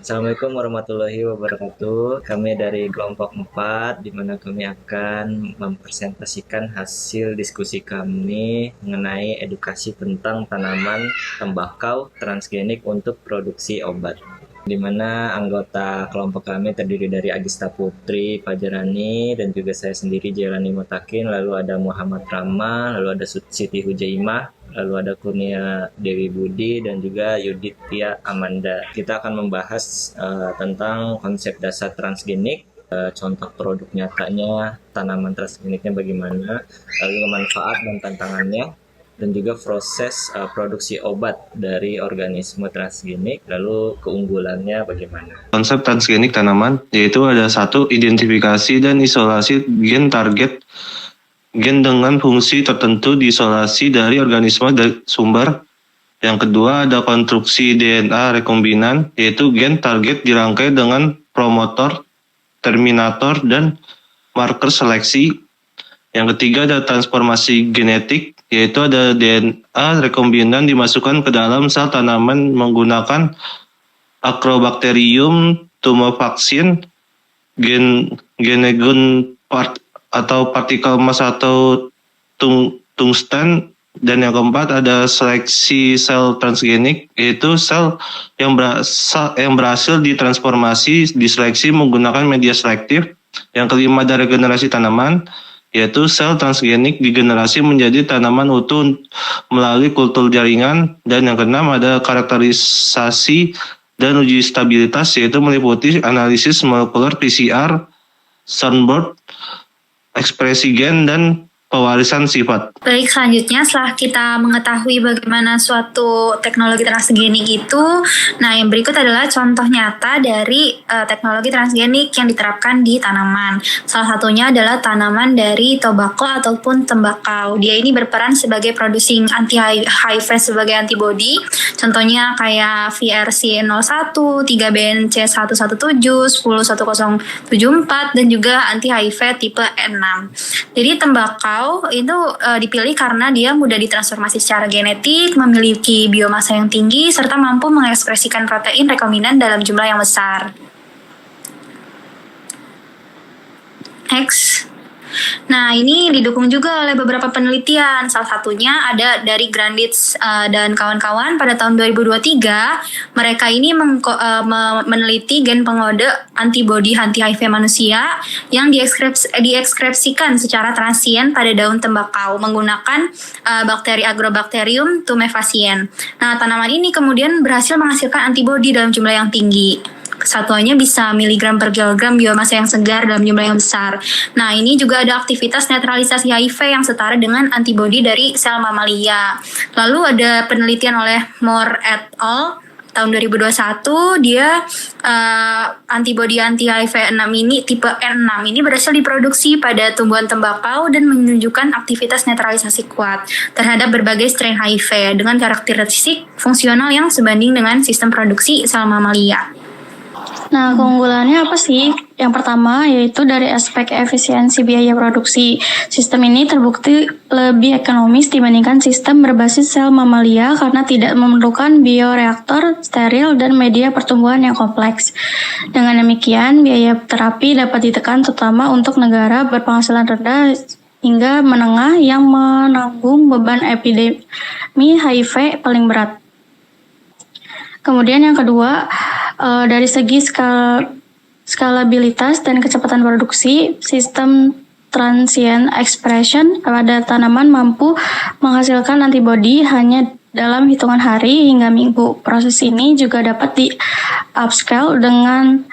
Assalamualaikum warahmatullahi wabarakatuh. Kami dari kelompok 4, di mana kami akan mempresentasikan hasil diskusi kami mengenai edukasi tentang tanaman tembakau transgenik untuk produksi obat. Di mana anggota kelompok kami terdiri dari Agista Putri Fajarani dan juga saya sendiri Jelani Mutakin, lalu ada Muhammad Rama, lalu ada Siti Hujaimah, lalu ada Kurnia Dewi Budi dan juga Yudhitya Amanda. Kita akan membahas tentang konsep dasar transgenik, contoh produk nyatanya tanaman transgeniknya bagaimana, lalu manfaat dan tantangannya, dan juga proses produksi obat dari organisme transgenik, lalu keunggulannya bagaimana. Konsep transgenik tanaman yaitu ada satu, identifikasi dan isolasi gen target gen dengan fungsi tertentu diisolasi dari organisme sumber. Yang kedua ada konstruksi DNA rekombinan, yaitu gen target dirangkai dengan promotor, terminator, dan marker seleksi. Yang ketiga ada transformasi genetik, yaitu ada DNA rekombinan dimasukkan ke dalam sel tanaman menggunakan Acrobacterium tumefacin, genegon atau partikel emas atau tungsten. Dan yang keempat ada seleksi sel transgenik, yaitu sel yang berhasil ditransformasi diseleksi menggunakan media selektif. Yang kelima ada regenerasi tanaman, yaitu sel transgenik digenerasi menjadi tanaman utuh melalui kultur jaringan. Dan yang keenam ada karakterisasi dan uji stabilitas, yaitu meliputi analisis molekuler PCR, Schoenberg, ekspresi gen, dan pewarisan sifat. Baik, selanjutnya setelah kita mengetahui bagaimana suatu teknologi transgenik itu, nah yang berikut adalah contoh nyata dari teknologi transgenik yang diterapkan di tanaman. Salah satunya adalah tanaman dari tobacco ataupun tembakau. Dia ini berperan sebagai producing anti-HIV sebagai antibody. Contohnya kayak VRC01, 3BNC117, 101074, dan juga anti-HIV tipe N6. Jadi tembakau itu dipilih karena dia mudah ditransformasi secara genetik, memiliki biomasa yang tinggi, serta mampu mengekspresikan protein rekombinan dalam jumlah yang besar. Next. Nah, ini didukung juga oleh beberapa penelitian. Salah satunya ada dari Granditz dan kawan-kawan pada tahun 2023. Mereka ini meneliti gen pengode antibodi anti-HIV manusia yang diekskripsikan secara transien pada daun tembakau menggunakan bakteri Agrobacterium tumefaciens. Nah, tanaman ini kemudian berhasil menghasilkan antibodi dalam jumlah yang tinggi. Satuannya bisa miligram per kilogram biomasa yang segar dalam jumlah yang besar. Nah, ini juga ada aktivitas netralisasi HIV yang setara dengan antibodi dari sel mamalia. Lalu ada penelitian oleh Moore et al. Tahun 2021, dia antibodi anti-HIV 6 ini, tipe N6 ini berhasil diproduksi pada tumbuhan tembakau dan menunjukkan aktivitas netralisasi kuat terhadap berbagai strain HIV dengan karakteristik fungsional yang sebanding dengan sistem produksi sel mamalia. Nah, keunggulannya apa sih? Yang pertama yaitu dari aspek efisiensi biaya produksi. Sistem ini terbukti lebih ekonomis dibandingkan sistem berbasis sel mamalia karena tidak memerlukan bioreaktor steril dan media pertumbuhan yang kompleks. Dengan demikian, biaya terapi dapat ditekan terutama untuk negara berpenghasilan rendah hingga menengah yang menanggung beban epidemi HIV paling berat. Kemudian yang kedua, dari segi skalabilitas dan kecepatan produksi, sistem transient expression pada tanaman mampu menghasilkan antibodi hanya dalam hitungan hari hingga minggu. Proses ini juga dapat di-upscale dengan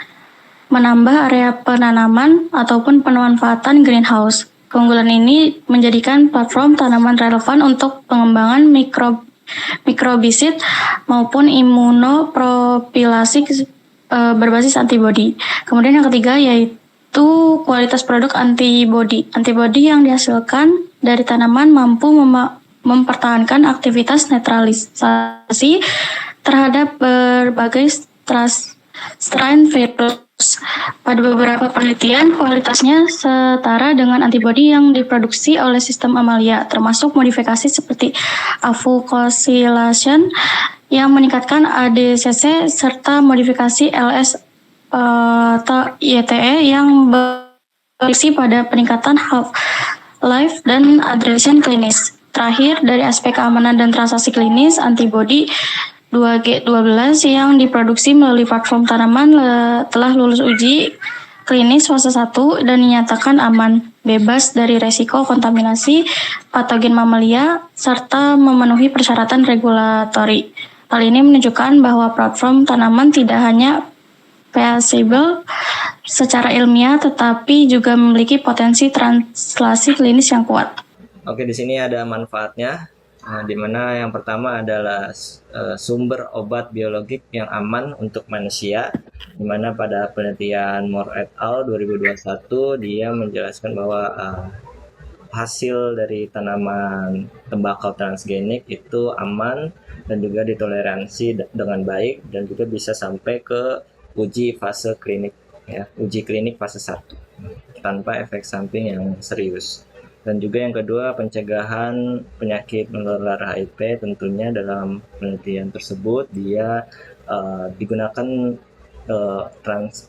menambah area penanaman ataupun pemanfaatan greenhouse. Keunggulan ini menjadikan platform tanaman relevan untuk pengembangan mikrobisid maupun imunoprofilasi berbasis antibodi. Kemudian yang ketiga yaitu kualitas produk antibodi. Antibodi yang dihasilkan dari tanaman mampu mempertahankan aktivitas netralisasi terhadap berbagai strain virus. Pada beberapa penelitian, kualitasnya setara dengan antibodi yang diproduksi oleh sistem mamalia, termasuk modifikasi seperti afucosylation yang meningkatkan ADCC serta modifikasi LS atau YTE yang berfungsi pada peningkatan half-life dan adhesion klinis. Terakhir, dari aspek keamanan dan transaksi klinis, antibodi 2G12 yang diproduksi melalui platform tanaman telah lulus uji klinis fase 1 dan dinyatakan aman, bebas dari resiko kontaminasi patogen mamalia, serta memenuhi persyaratan regulatori. Hal ini menunjukkan bahwa platform tanaman tidak hanya feasible secara ilmiah, tetapi juga memiliki potensi translasi klinis yang kuat. Oke, di sini ada manfaatnya. Di mana yang pertama adalah sumber obat biologik yang aman untuk manusia, di mana pada penelitian Moore et al. 2021 dia menjelaskan bahwa hasil dari tanaman tembakau transgenik itu aman dan juga ditoleransi dengan baik dan juga bisa sampai ke uji fase klinik, ya, uji klinik fase 1 tanpa efek samping yang serius. Dan juga yang kedua, pencegahan penyakit menular HIV. Tentunya dalam penelitian tersebut dia digunakan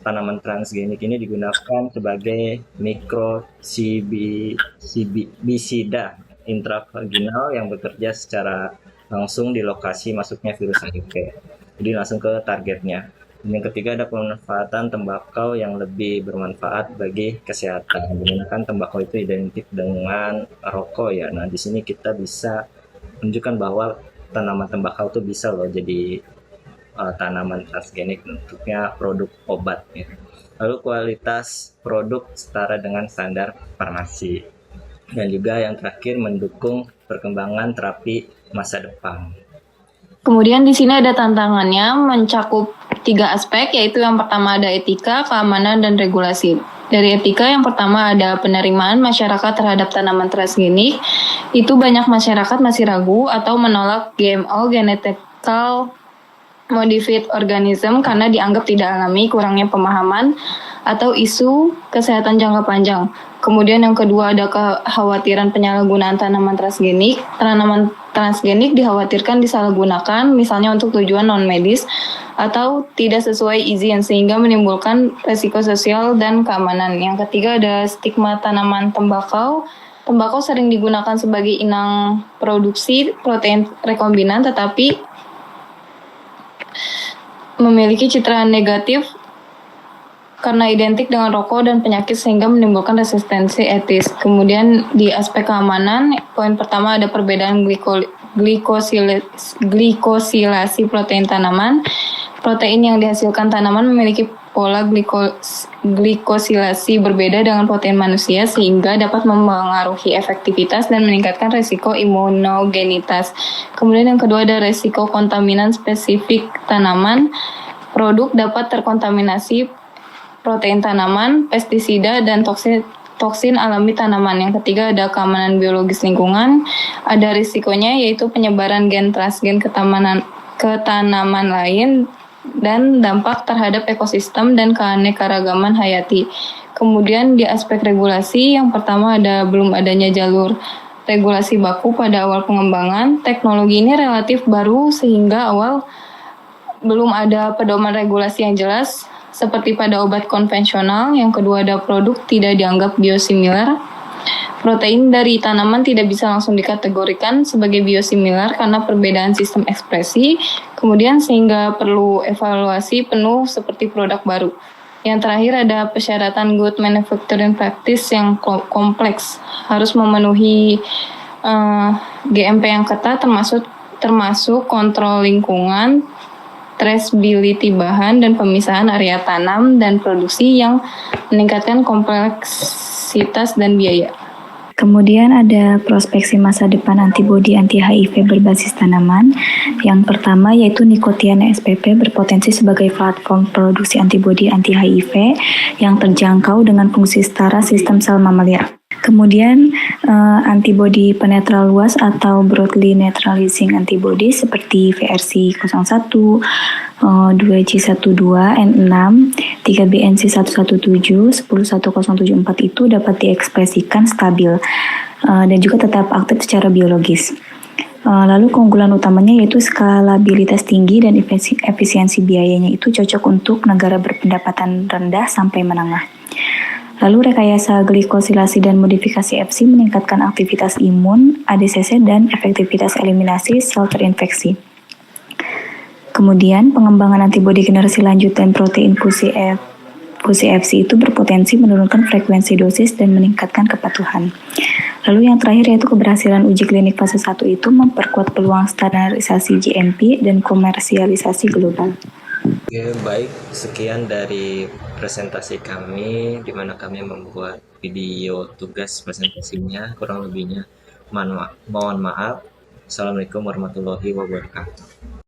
tanaman transgenik ini digunakan sebagai mikrobisida intravaginal yang bekerja secara langsung di lokasi masuknya virus HIV. Jadi langsung ke targetnya. Dan yang ketiga ada pemanfaatan tembakau yang lebih bermanfaat bagi kesehatan. Menggunakan tembakau itu identik dengan rokok, ya. Nah, di sini kita bisa menunjukkan bahwa tanaman tembakau itu bisa loh jadi tanaman transgenik, bentuknya produk obat, ya. Lalu kualitas produk setara dengan standar farmasi. Dan juga yang terakhir mendukung perkembangan terapi masa depan. Kemudian di sini ada tantangannya mencakup 3 aspek, yaitu yang pertama ada etika, keamanan, dan regulasi. Dari etika yang pertama ada penerimaan masyarakat terhadap tanaman transgenik. Itu banyak masyarakat masih ragu atau menolak GMO, genetical modified organism, karena dianggap tidak alami, kurangnya pemahaman, atau isu kesehatan jangka panjang. Kemudian yang kedua ada kekhawatiran penyalahgunaan tanaman transgenik. Tanaman transgenik dikhawatirkan disalahgunakan, misalnya untuk tujuan non-medis atau tidak sesuai izin, sehingga menimbulkan resiko sosial dan keamanan. Yang ketiga ada stigma tanaman tembakau. Tembakau sering digunakan sebagai inang produksi protein rekombinan, tetapi memiliki citra negatif karena identik dengan rokok dan penyakit sehingga menimbulkan resistensi etis. Kemudian di aspek keamanan, poin pertama ada perbedaan glikosilasi protein tanaman. Protein yang dihasilkan tanaman memiliki pola glikosilasi berbeda dengan protein manusia sehingga dapat mempengaruhi efektivitas dan meningkatkan risiko imunogenitas. Kemudian yang kedua ada risiko kontaminan spesifik tanaman. Produk dapat terkontaminasi protein tanaman, pestisida, dan toksin alami tanaman. Yang ketiga ada keamanan biologis lingkungan. Ada risikonya yaitu penyebaran gen transgen ke tanaman lain dan dampak terhadap ekosistem dan keanekaragaman hayati. Kemudian di aspek regulasi, yang pertama ada belum adanya jalur regulasi baku pada awal pengembangan. Teknologi ini relatif baru sehingga belum ada pedoman regulasi yang jelas seperti pada obat konvensional. Yang kedua ada produk tidak dianggap biosimilar. Protein dari tanaman tidak bisa langsung dikategorikan sebagai biosimilar karena perbedaan sistem ekspresi. Kemudian sehingga perlu evaluasi penuh seperti produk baru. Yang terakhir ada persyaratan good manufacturing practice yang kompleks. Harus memenuhi GMP yang ketat termasuk kontrol lingkungan, traceability bahan, dan pemisahan area tanam dan produksi yang meningkatkan kompleksitas dan biaya. Kemudian ada prospeksi masa depan antibodi anti-HIV berbasis tanaman. Yang pertama yaitu Nicotiana spp berpotensi sebagai platform produksi antibodi anti-HIV yang terjangkau dengan fungsi setara sistem sel mamalia. Kemudian antibodi penetral luas atau broadly neutralizing antibody seperti VRC01, 2G12, N6, 3BNC117, 101074 itu dapat diekspresikan stabil dan juga tetap aktif secara biologis. Lalu keunggulan utamanya yaitu skalabilitas tinggi dan efisiensi biayanya itu cocok untuk negara berpendapatan rendah sampai menengah. Lalu rekayasa glikosilasi dan modifikasi Fc meningkatkan aktivitas imun, ADCC, dan efektivitas eliminasi sel terinfeksi. Kemudian pengembangan antibodi generasi lanjut dan protein fusi Fc itu berpotensi menurunkan frekuensi dosis dan meningkatkan kepatuhan. Lalu yang terakhir yaitu keberhasilan uji klinik fase 1 itu memperkuat peluang standarisasi GMP dan komersialisasi global. Oke, baik. Sekian dari presentasi kami, di mana kami membuat video tugas presentasinya. Kurang lebihnya mohon maaf. Assalamualaikum warahmatullahi wabarakatuh.